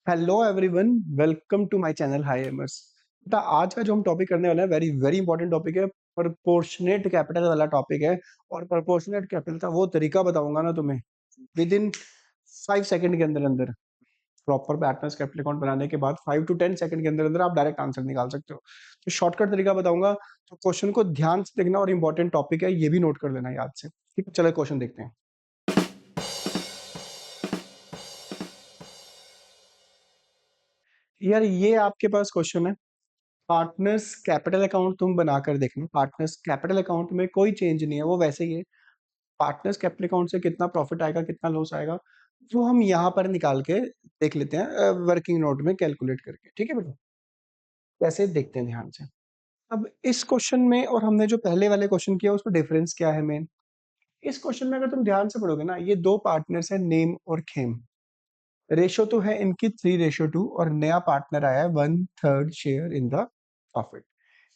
Hello everyone, welcome to my channel hi aimers. बेटा, आज का जो हम टॉपिक करने वाले हैं वेरी वेरी इंपॉर्टेंट टॉपिक है। प्रपोर्शनेट कैपिटल वाला टॉपिक है। और प्रपोर्शनेट कैपिटल का वो तरीका बताऊंगा ना तुम्हें विद इन 5 सेकंड के अंदर अंदर। प्रॉपर पार्टनर्स कैपिटल अकाउंट बनाने के बाद 5 to 10 सेकंड के अंदर अंदर आप डायरेक्ट आंसर निकाल सकते हो। तो शॉर्टकट तरीका बताऊंगा, तो क्वेश्चन को ध्यान से देखना और इंपॉर्टेंट टॉपिक है, ये भी नोट कर लेना याद से। ठीक है, चलो क्वेश्चन देखते हैं। यार, ये आपके पास क्वेश्चन है। पार्टनर्स कैपिटल अकाउंट तुम बनाकर देखना। पार्टनर्स कैपिटल अकाउंट में कोई चेंज नहीं है, वो वैसे ही है। पार्टनर्स कैपिटल अकाउंट से कितना प्रॉफिट आएगा, कितना लॉस आएगा, वो हम यहाँ पर निकाल के देख लेते हैं, वर्किंग नोट में कैलकुलेट करके। ठीक है बेटा, वैसे देखते हैं ध्यान से। अब इस क्वेश्चन में और हमने जो पहले वाले क्वेश्चन किया उसमें डिफरेंस क्या है मेन। इस क्वेश्चन में अगर तुम ध्यान से पढ़ोगे ना, ये दो पार्टनर्स है, नेम और खेम। रेशो तो है इनकी 3:2 और नया पार्टनर आया है 1/3 share in the profit.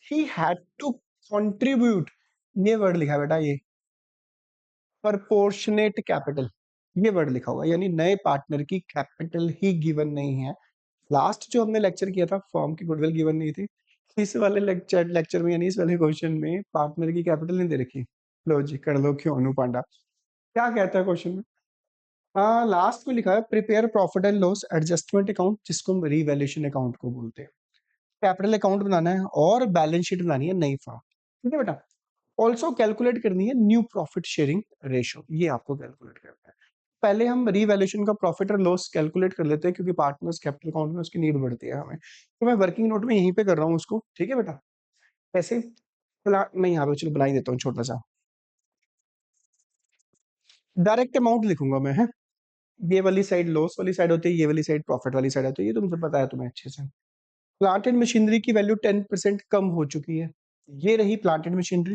He had to contribute, ये वर्ड लिखा है बेटा, ये प्रपोर्शनेट कैपिटल, ये वर्ड लिखा होगा, यानी नए पार्टनर की कैपिटल ही गिवन नहीं है। लास्ट जो हमने लेक्चर किया था, फॉर्म की गुडविल गिवन नहीं थी। इस वाले लेक्चर में, यानी इस वाले क्वेश्चन में पार्टनर की कैपिटल नहीं दे रखी। लो जी, कर लो क्यों अनु पांडा। क्या कहता है क्वेश्चन में? हाँ, लास्ट में लिखा है prepare profit and loss adjustment account, जिसको हम रीवैल्यूएशन अकाउंट को बोलते हैं। कैपिटल अकाउंट बनाना है और बैलेंस शीट बनानी है नई फॉर्म। ठीक है बेटा। ऑल्सो कैलकुलेट करनी है न्यू प्रॉफिट शेयरिंग रेशो, ये आपको कैलकुलेट करना है। पहले हम रीवैल्यूएशन का प्रॉफिट और लॉस कैलकुलेट कर लेते हैं, क्योंकि पार्टनर्स कैपिटल अकाउंट में उसकी नीड बढ़ती है हमें। तो मैं वर्किंग नोट में यहीं पे कर रहा हूँ उसको। ठीक है बेटा, ऐसे मैं यहाँ पे चलो बना ही देता हूँ छोटा सा। डायरेक्ट अमाउंट लिखूंगा मैं, है। ये वाली साइड लॉस वाली साइड होती है, ये वाली साइड प्रॉफिट वाली साइड होती है, ये तुमसे पता है तुम्हें अच्छे से। प्लांट एंड मशीनरी की वैल्यू 10% कम हो चुकी है। ये रही प्लांट एंड मशीनरी,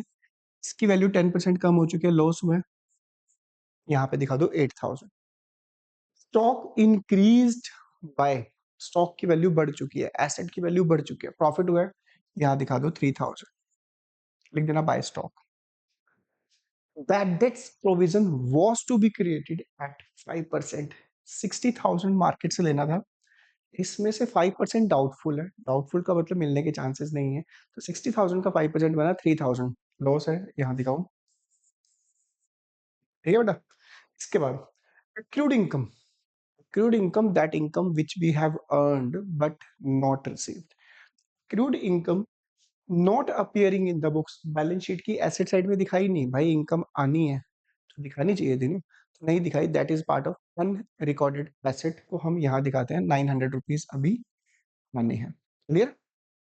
इसकी वैल्यू 10% कम हो चुकी है, लॉस हुआ है। यहाँ पे दिखा दो 8,000। स्टॉक इंक्रीज्ड बाय, स्टॉक की वैल्यू बढ़ चुकी है, एसेट की वैल्यू बढ़ चुकी है, प्रॉफिट हुआ है। यहाँ दिखा दो 3,000, लिख देना by stock. That debts provision was to be created at 5%। 60,000 market से लेना था, इसमें से 5% डाउटफुल है। डाउटफुल का मतलब मिलने के चांसेस नहीं है। तो 60,000 का 5% बना 3,000, लॉस है, यहाँ दिखाऊं। ठीक है बेटा। इसके बाद accrued income, accrued income, that income which we have earned but not received। accrued income not appearing in the books, balance sheet की एसेट साइड में दिखाई नहीं भाई। इनकम आनी है तो दिखानी चाहिए थी ना, तो नहीं दिखाई। That is part of unrecorded asset को हम यहाँ दिखाते हैं। 900 रुपीज अभी आने हैं। क्लियर।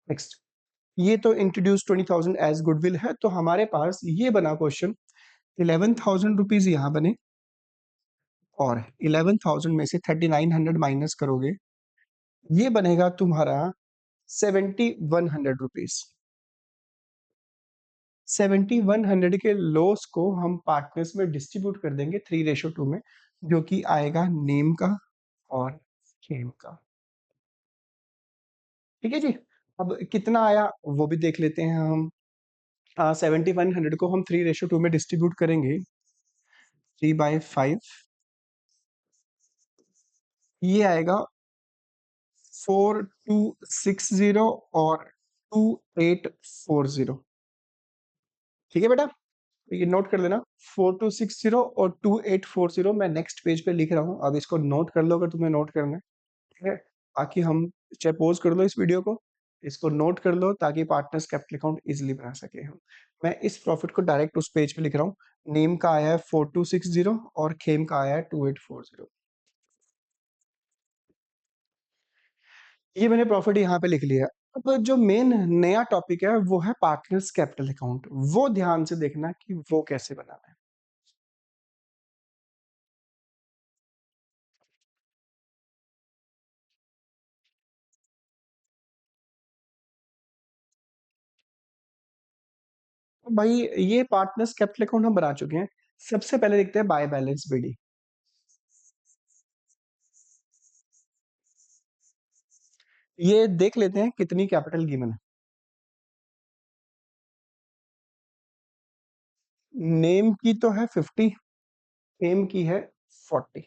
नेक्स्ट, ये तो इंट्रोड्यूस 20,000 एज गुडविल है, तो हमारे पास ये बना क्वेश्चन। 11,000 रुपीज यहाँ बने, और 11,000 में से 3,900 माइनस करोगे, ये बनेगा तुम्हारा 7,100 रुपीज। 7,100 के लॉस को हम पार्टनर्स में डिस्ट्रीब्यूट कर देंगे 3:2 में, जो कि आएगा नेम का और खेम का। ठीक है जी। अब कितना आया वो भी देख लेते हैं हम। 7,100 को हम 3:2 में डिस्ट्रीब्यूट करेंगे, 3/5, ये आएगा 4,260 और 2,840। ठीक है बेटा, तो ये नोट कर लेना। 4,260 और 2,840 मैं नेक्स्ट पेज पे लिख रहा हूँ, अब इसको नोट कर लो अगर तुम्हें नोट करना है। ठीक है, बाकी हम चाहे पॉज कर लो इस वीडियो को, इसको नोट कर लो ताकि पार्टनर्स कैपिटल अकाउंट इजीली बना सके हम। मैं इस प्रॉफिट को डायरेक्ट उस पेज पे लिख रहा हूँ। नेम का आया है 4,260 और खेम का आया है 2,840। ये मैंने प्रॉफिट यहाँ पे लिख लिया। अब जो मेन नया टॉपिक है वो है पार्टनर्स कैपिटल अकाउंट, वो ध्यान से देखना कि वो कैसे बनाना है। तो भाई, ये पार्टनर्स कैपिटल अकाउंट हम बना चुके हैं। सबसे पहले देखते हैं बाय बैलेंस बीडी। ये देख लेते हैं कितनी कैपिटल गिवन है। नेम की तो है 50, फेम की है 40।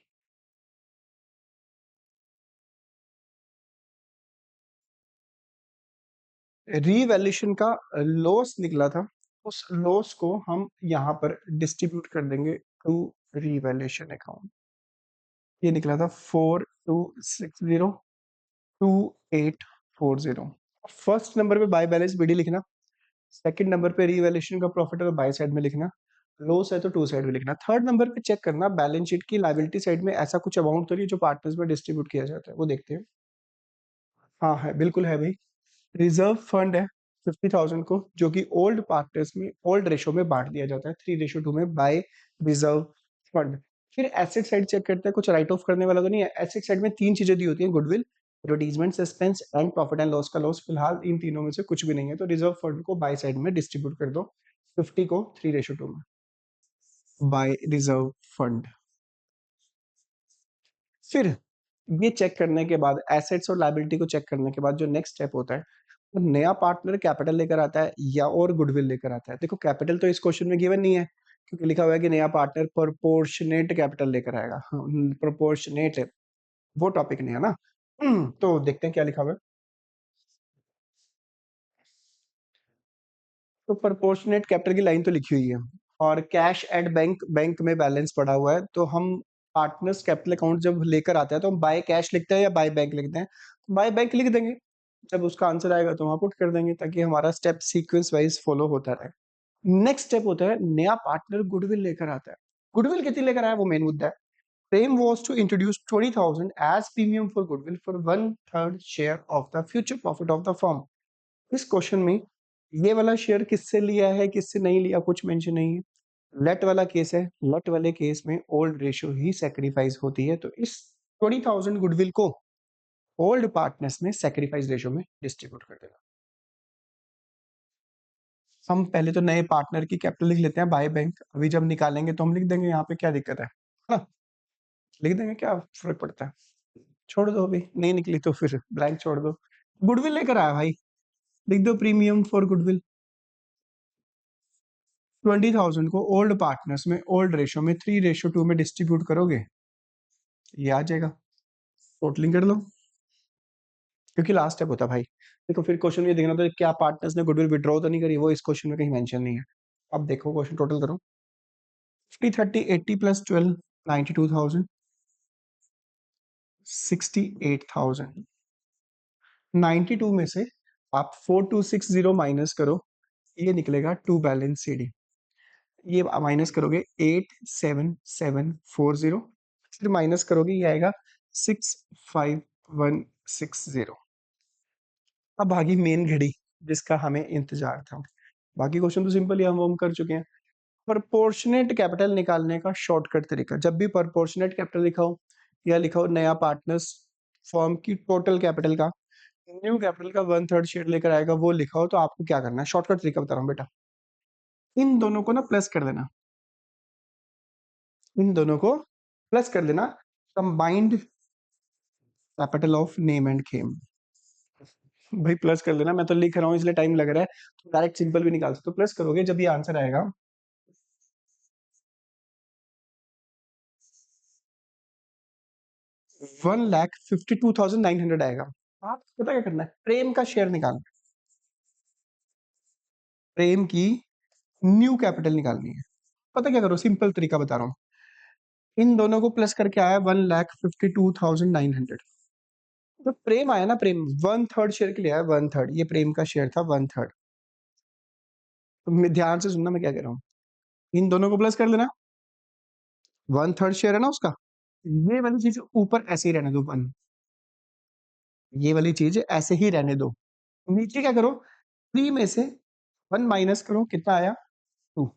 रीवैल्यूएशन का लॉस निकला था, उस लॉस को हम यहाँ पर डिस्ट्रीब्यूट कर देंगे टू रीवैल्यूएशन अकाउंट। ये निकला था 42602840। फर्स्ट नंबर पे बाय बैलेंस बीडी लिखना, सेकंड नंबर पे रीवैल्यूएशन का प्रॉफिट अगर बाय साइड में लिखना, लॉस है तो टू साइड में लिखना। थर्ड नंबर पे चेक करना बैलेंस शीट की लायबिलिटी साइड में ऐसा कुछ अमाउंट तो नहीं जो पार्टनर्स में डिस्ट्रीब्यूट किया जाता है, वो देखते हैं। हाँ है, बिल्कुल है भाई। रिजर्व फंड है 50,000 को, जो कि ओल्ड पार्टनर्स में ओल्ड रेशो में बांट दिया जाता है 3:2 में बाय रिजर्व फंड। फिर एसेट साइड चेक करते हैं, कुछ राइट ऑफ करने वाला तो नहीं है। एसेट साइड में तीन चीजें दी होती हैं, goodwill, advertisement expense and profit and loss का लॉस। फिलहाल इन तीनों में से कुछ भी नहीं है, तो रिजर्व फंड को बाय साइड में डिस्ट्रीब्यूट कर दो 50 को 3:2 में बाय रिजर्व फंड। फिर ये चेक करने के बाद, एसेट्स और लायबिलिटी को चेक करने के बाद, जो नेक्स्ट स्टेप होता है, तो नया पार्टनर कैपिटल लेकर आता है या और गुडविल लेकर आता है। देखो कैपिटल तो इस क्वेश्चन में गिवन नहीं है, क्योंकि लिखा हुआ है कि नया पार्टनर प्रोपोर्शनेट कैपिटल लेकर आएगा। प्रोपोर्शनेट वो टॉपिक नहीं है ना। तो देखते हैं क्या लिखा हुआ है। तो प्रोपोर्शनेट कैपिटल की लाइन तो लिखी हुई है, और कैश एट बैंक, बैंक में बैलेंस पड़ा हुआ है, तो हम पार्टनर्स कैपिटल अकाउंट जब लेकर आते हैं तो हम बाय कैश लिखते हैं या बाय बैंक लिखते हैं? बाय बैंक लिख देंगे, जब उसका आंसर आएगा तो वहां पुट कर देंगे, ताकि हमारा स्टेप सीक्वेंस वाइज फॉलो होता रहे। नेक्स्ट स्टेप होता है नया पार्टनर गुडविल लेकर आता है। गुडविल कितनी लेकर आया वो मेन मुद्दा है। Frame was to introduce 20,000 as premium for goodwill for 1/3 share of the future profit of the firm। इस क्वेश्चन में ये वाला शेयर किससे लिया है किससे नहीं लिया कुछ मेंशन नहीं है। लेट वाला केस है, लेट वाले केस में ओल्ड रेशियो ही सेक्रीफाइस होती है, तो इस 20,000 गुडविल को ओल्ड पार्टनर्स में सेक्रीफाइस रेशियो में डिस्ट्रीब्यूट कर देना। हम पहले तो नए पार्टनर की कैपिटल लिख लेते हैं बाय बैंक, अभी जब निकालेंगे तो हम लिख देंगे, यहाँ पे क्या दिक्कत है हाँ, लिख देंगे, क्या फर्क पड़ता है। छोड़ दो, अभी नहीं निकली तो फिर ब्लैंक छोड़ दो। गुडविल लेकर आया भाई, लिख दो प्रीमियम फॉर गुडविल। 20,000 को ओल्ड पार्टनर्स में ओल्ड रेशो में 3:2 में डिस्ट्रीब्यूट करोगे, ये आ जाएगा, टोटलिंग कर लो, क्योंकि लास्ट स्टेप होता है भाई। देखो फिर क्वेश्चन ये देखना था क्या पार्टनर्स ने गुडविल विड्रॉ तो नहीं करी, वो इस क्वेश्चन में कहीं मेंशन नहीं है। अब देखो क्वेश्चन टोटल करो, 50 30 80 प्लस 12 92,000, 68,000। 92 में से आप 4260 माइनस करो, ये निकलेगा टू बैलेंस सीडी। ये माइनस करोगे 87740, फिर माइनस करोगे ये आएगा 65160। अब भागी मेन घड़ी जिसका हमें इंतजार था। बाकी क्वेश्चन तो सिंपल ही हम कर चुके हैं। प्रोपोर्शनेट कैपिटल निकालने का शॉर्टकट तरीका, जब भी प्रोपोर्शनेट कैपिटल लिखा हो या लिखा हो नया पार्टनर्स फर्म की टोटल कैपिटल का, न्यू कैपिटल का 1/3 शेयर लेकर आएगा, वो लिखा हो, तो आपको क्या करना है, शॉर्टकट तरीका बता रहा हूँ बेटा। इन दोनों को ना प्लस कर देना, इन दोनों को प्लस कर देना, combined capital of Nem and Khem. भाई प्लस कर देना, मैं तो लिख रहा हूँ इसलिए टाइम लग रहा है, तो डायरेक्ट सिंपल भी निकाल सकते हो। प्लस करोगे जब ये आंसर आएगा 1,52,900 आएगा। आप पता क्या करना है, प्रेम का शेयर निकालना, प्रेम की न्यू कैपिटल निकालनी है। पता क्या करो, सिंपल तरीका बता रहा हूँ, इन दोनों को प्लस करके आया 1,52,900। तो प्रेम आया ना, प्रेम 1/3 शेयर के लिए आया, 1/3, ये प्रेम का शेयर था 1/3। तो ध्यान से सुनना मैं क्या कह रहा हूँ, इन दोनों को प्लस कर देना, 1/3 शेयर है ना उसका, ये वाली चीज ऊपर ऐसे ही रहने दो 1, ये वाली चीज ऐसे ही रहने दो। नीचे क्या करो, 3 में से 1 माइनस करो, कितना आया 2,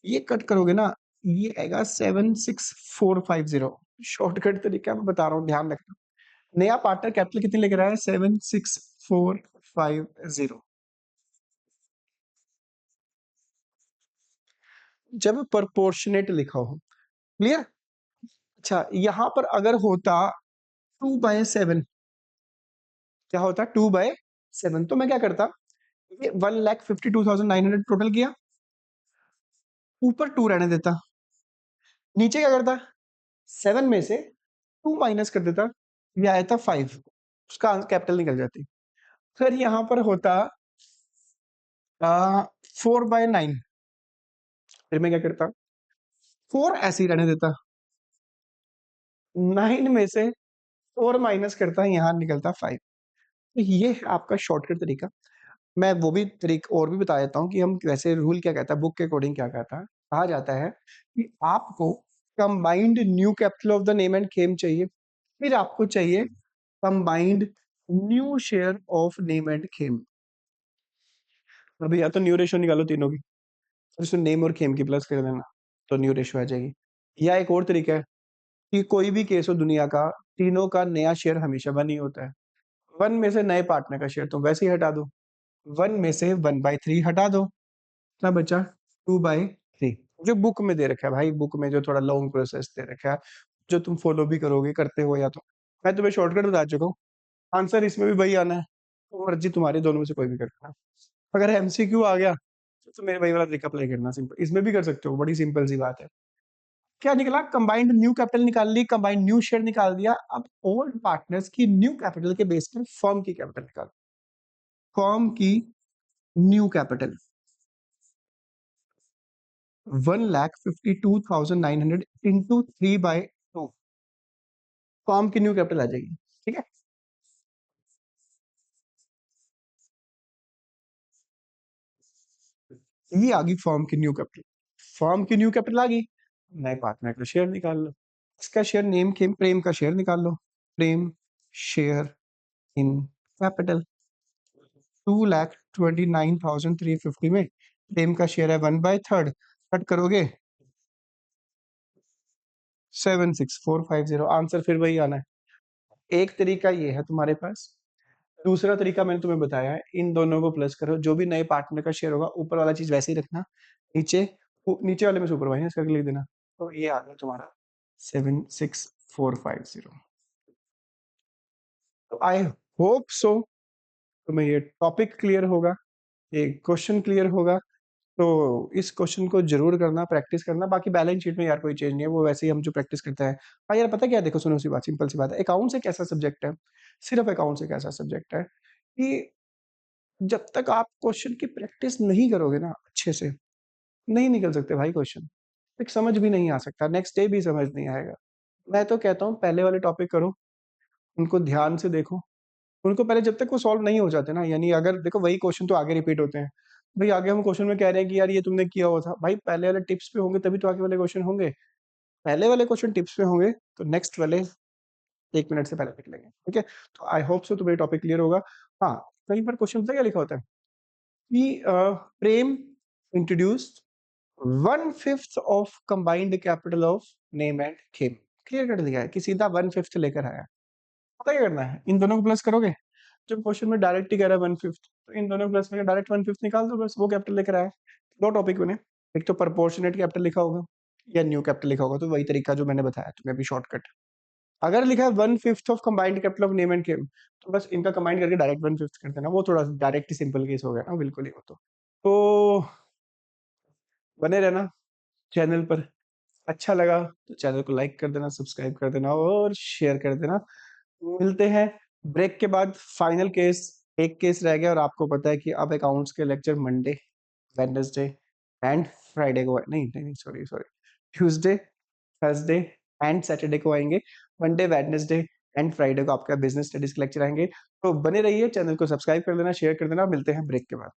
ये कट करोगे ना, ये आएगा 76450। शॉर्टकट तरीका मैं बता रहा हूँ, ध्यान रखना। नया पार्टनर कैपिटल कितने लेकर आया है, 76450। जब प्रोपोर्शनेट लिखा हो, क्लियर। अच्छा यहां पर अगर होता 2/7, क्या होता 2/7, तो मैं क्या करता, ये 1,52,900 टोटल किया, ऊपर 2 रहने देता, नीचे क्या करता, 7 में से 2 माइनस कर देता, ये आया था 5, उसका कैपिटल निकल जाती। फिर यहाँ पर होता 4/9, फिर मैं क्या करता, 4 ऐसे ही रहने देता, 9 में से 4 माइनस करता, यहाँ निकलता 5। तो ये है आपका शॉर्टकट तरीका। मैं वो भी तरीक और भी बता देता हूँ कि हम वैसे रूल क्या कहता है, बुक के अकॉर्डिंग क्या कहता है। कहा जाता है कि आपको combined new capital of the name and Khem चाहिए, फिर आपको चाहिए combined new share of Nem and Khem. अभी या तो न्यू रेशो निकालो तीनों की, और उसमें नेम और खेम की प्लस कर देना, तो न्यू रेशो आ जाएगी। या एक और तरीका है कि कोई भी केस हो दुनिया का, तीनों का नया शेयर हमेशा 1 ही होता है। 1 में से नए पार्टनर का शेयर तुम वैसे ही हटा दो, 1 में से 1/3 हटा दो, कितना बचा 2/3, जो बुक में दे रखा है भाई, बुक में जो थोड़ा लॉन्ग प्रोसेस दे रखा है, जो तुम फॉलो भी करोगे, करते हो या तो। मैं तुम्हें शॉर्टकट बता चुका हूँ, आंसर इसमें भी वही आना है, तो मर्जी तुम्हारी, दोनों में से कोई भी करना। अगर एमसीक्यू आ गया तो मेरे वही वाला ट्रिक अप्लाई करना, सिंपल, इसमें भी कर सकते हो, बड़ी सिंपल सी बात है। क्या निकला, कंबाइंड न्यू कैपिटल निकाल ली, कंबाइंड न्यू शेयर निकाल दिया, अब ओल्ड पार्टनर्स की न्यू कैपिटल के बेस पर फर्म की कैपिटल निकाल, फर्म की न्यू कैपिटल 1,52,900 इंटू 3/2, फर्म की न्यू कैपिटल आ जाएगी। ठीक है, ये आ गई फर्म की न्यू कैपिटल, फर्म की न्यू कैपिटल आ गई, नए पार्टनर का शेयर निकाल लो, इसका शेयर नेम खेम प्रेम का शेयर निकाल लो, प्रेम शेयर इन कैपिटल 2,29,350 में प्रेम का शेयर है 1/3, कट करोगे 76450, आंसर फिर वही आना है। एक तरीका ये है तुम्हारे पास, दूसरा तरीका मैंने तुम्हें बताया है, इन दोनों को प्लस करो, जो भी नए पार्टनर का शेयर होगा ऊपर वाला चीज वैसे ही रखना, नीचे नीचे वाले में सुपर माइनस करके लिख देना, तो ये आ गया तुम्हारा 76450। तो आई होप सो तुम्हें ये टॉपिक क्लियर होगा, ये क्वेश्चन क्लियर होगा। तो इस क्वेश्चन को जरूर करना, प्रैक्टिस करना। बाकी बैलेंस शीट में यार कोई चेंज नहीं है, वो वैसे ही हम जो प्रैक्टिस करते हैं। हाँ यार, पता क्या है, देखो सुनो सी बात, सिंपल सी बात है, अकाउंट्स एक ऐसा सब्जेक्ट है, सिर्फ अकाउंट्स एक ऐसा सब्जेक्ट है कि जब तक आप क्वेश्चन की प्रैक्टिस नहीं करोगे ना अच्छे से, नहीं निकल सकते भाई क्वेश्चन, एक समझ भी नहीं आ सकता, नेक्स्ट डे भी समझ नहीं आएगा। मैं तो कहता हूँ पहले वाले टॉपिक करो, उनको ध्यान से देखो, उनको पहले जब तक वो सॉल्व नहीं हो जाते ना, यानी अगर देखो वही क्वेश्चन तो आगे रिपीट होते हैं, भाई आगे हम क्वेश्चन में कह रहे हैं कि यार ये तुमने किया हुआ था, भाई पहले वाले टिप्स पे होंगे तभी तो आगे वाले क्वेश्चन होंगे, पहले वाले क्वेश्चन टिप्स पे होंगे तो नेक्स्ट वाले 1 मिनट से पहले लिख लेंगे। ठीक है, तो आई होप सो तुम्हें टॉपिक क्लियर होगा। हाँ, कहीं पर क्वेश्चन पता क्या लिखा होता है कि Prem introduced 1/5 of combined capital of Nem and Khem, clear कर दिया है कि सीधा 1/5 लेकर आया। पता क्या करना है, इन दोनों को प्लस करोगे, जब क्वेश्चन में डायरेक्ट ही कह रहा है 1/5, तो इन दोनों को प्लस करके डायरेक्ट 1/5 निकाल दो, बस वो कैपिटल लेकर आया। दो टॉपिक बने, एक तो प्रोपोर्शनेट कैपिटल लिखा होगा या न्यू कैपिटल लिखा होगा, तो वही तरीका जो मैंने बताया तुम्हें अभी शॉर्टकट। अगर लिखा है 1/5 of combined capital of Nem and Khem, तो बस इनका कंबाइंड करके डायरेक्ट 1/5 कर देना, वो थोड़ा डायरेक्ट ही सिंपल केस हो गया ना, बिल्कुल ही वो तो बने रहना चैनल पर। अच्छा लगा तो चैनल को लाइक कर देना, सब्सक्राइब कर देना और शेयर कर देना। मिलते हैं ब्रेक के बाद, फाइनल केस, एक केस रह गया, और आपको पता है कि अब अकाउंट्स के lecture Monday, Wednesday and Friday को, नहीं नहीं नहीं, sorry sorry, Tuesday, Thursday and Saturday को आएंगे। मंडे, वेडनेसडे एंड फ्राइडे को आपका बिजनेस स्टडीज के लेक्चर आएंगे। तो बने रहिए, चैनल को सब्सक्राइब कर देना, शेयर कर देना। मिलते हैं ब्रेक के बाद।